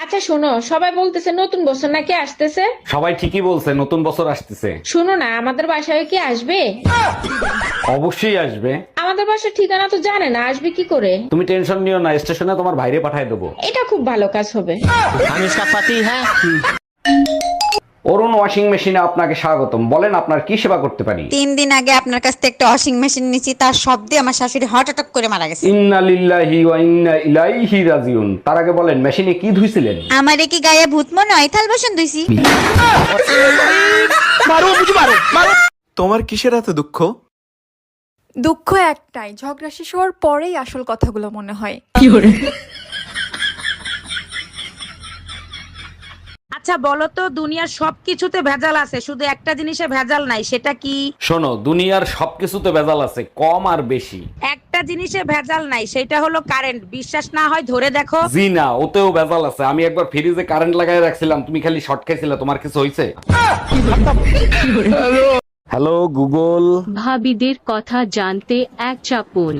আচ্ছা শোনো, সবাই বলতেছে নতুন বছর নাকি আসতেছে। সবাই ঠিকই বলছে, নতুন বছর আসতেছে। শোনো না, আমাদের বাসায় কি আসবে? অবশ্যই আসবে। আমাদের বাসার ঠিকানা তো জানে না, আসবে কি করে? তুমি টেনশন নিও না, স্টেশনে তোমার ভাইরে পাঠায় দেবো। এটা খুব ভালো কাজ হবে। हम इसका पति है। অরুণ ওয়াশিং মেশিনে আপনাকে স্বাগতম। বলেন আপনার কি সেবা করতে পারি? 3 দিন আগে আপনার কাছ থেকে একটা ওয়াশিং মেশিন নিয়েছি, তার শব্দে আমার শাশুড়ি হার্ট অ্যাটাক করে মারা গেছে। ইন্না লিল্লাহি ওয়া ইন্না ইলাইহি রাজিউন। তার আগে বলেন মেশিনে কি ধুইছিলেন? আমারে কি গায়ে ভূত মনে হয়? থাল বাসন ধুইছি। তোমার কিসের এত দুঃখ? দুঃখ একটাই, ঝগড়া শেষ হওয়ার পরেই আসল কথাগুলো মনে হয়। আচ্ছা বলো তো, দুনিয়ার সবকিছুতে ভেজাল আছে, শুধু একটা জিনিসে ভেজাল নাই, সেটা কি? শোনো, দুনিয়ার সবকিছুতে ভেজাল আছে, কম আর বেশি। একটা জিনিসে ভেজাল নাই, সেটা হলো কারেন্ট। বিশ্বাস না হয় ধরে দেখো। জি না, ওতেও ভেজাল আছে। আমি একবার ফ্রিজে কারেন্ট লাগাই রাখছিলাম, তুমি খালি শর্ট খাইছিলে, তোমার কিছু হইছে? Hello Google. ভাবিদের কথা জানতে এক চাপুন।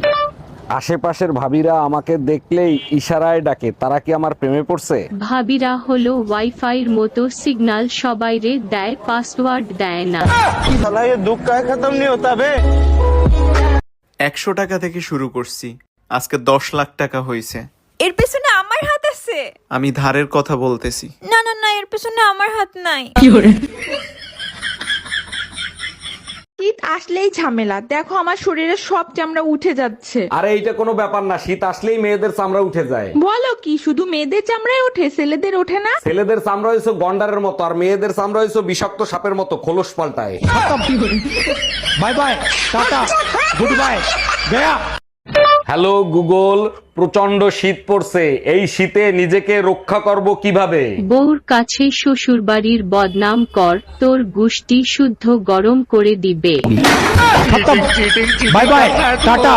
আশেপাশের ভাবিরা আমাকে দেখলেই ইশারায় ডাকে, তারা কি আমার প্রেমে পড়ছে? ভাবিরা হলো ওয়াইফাইয়ের মতো, সিগন্যাল সবাইরে দেয়, পাসওয়ার্ড দেয় না। 100 টাকা থেকে শুরু করছি, আজকে 10 লাখ টাকা হয়েছে। এর পেছনে আমার হাত আছে। আমি ধারের কথা বলতেছি। না না না, এর পেছনে আমার হাত নাই। শীত আসলেই ঝামেলা, দেখো আমার শরীরে সব চামড়া উঠে যাচ্ছে। আরে এইটা কোনো ব্যাপার না, শীত আসলেই মেয়েদের চামড়া উঠে যায়। বলো কি, শুধু মেয়েদের চামড়ায় ওঠে, ছেলেদের ওঠে না? ছেলেদের চামড়া হয়েছে গন্ডারের মতো, আর মেয়েদের চামড়া হয়েছে বিষাক্ত সাপের মতো, খোলস পাল্টায়। Bye bye tata good bye गया। হ্যালো গুগল, প্রচন্ড শীত পড়ছে, এই শীতে নিজেকে রক্ষা করব কিভাবে? বউর কাছে শ্বশুর বাড়ির বদনাম কর, তোর গুষ্টি শুদ্ধ গরম করে দিবে। Bye bye tata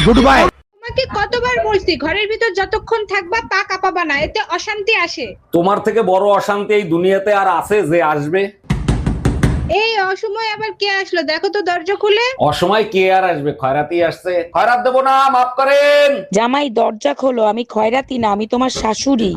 good bye. তোমাকে কতবার বলছি ঘরের ভিতর যতক্ষণ থাকবা পা কাঁপাবা না, এতে অশান্তি আসে। তোমার থেকে বড় অশান্তি এই দুনিয়াতে আর আছে যে আসবে? এই অসময় আবার কে আসলো, দেখো তো দরজা খুলে। অসময় কে আর আসবে? খয়রাতি আসছে। খয়রাত দেবো না, মাফ করেন। জামাই দরজা খোলো, আমি খয়রাতি না, আমি তোমার শাশুড়ি।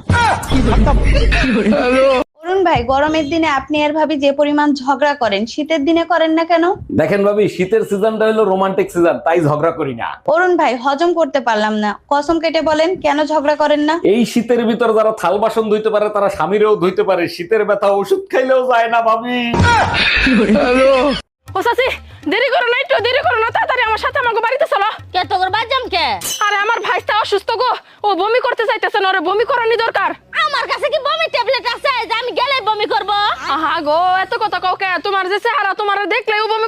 অরুণ ভাই, গরমের দিনে আপনি আর ভাবি যে পরিমাণ ঝগড়া করেন, শীতের দিনে করেন না কেন? দেখেন ভাবি, শীতের সিজনটা হলো রোমান্টিক সিজন, তাই ঝগড়া করি না। অরুণ ভাই, হজম করতে পারলাম না, কসম কেটে বলেন কেন ঝগড়া করেন না? এই শীতের ভিতর যারা থাল বাসন ধুইতে পারে তারা স্বামীরেও ধুইতে পারে, শীতের ব্যথা ওষুধ খাইলেও যায় না ভাবি। ও চাচি, দেরি করো না, একটু দেরি করো না, তাড়াতাড়ি আমার সাথে আমাকে বাড়িতে চলো। কে তোর বাজাম কে? আরে আমার ভাইটা অসুস্থ গো, ও বমি করতে চাইতেছে না, ওরে বমি করানি দরকার। আমার কাছে কি বমি ট্যাবলেট আছে যে আমি গেলে বমি করব? আহা গো, এত কথা কাউকে, তোমার যে চেহারা, তোমার দেখলে ও বমি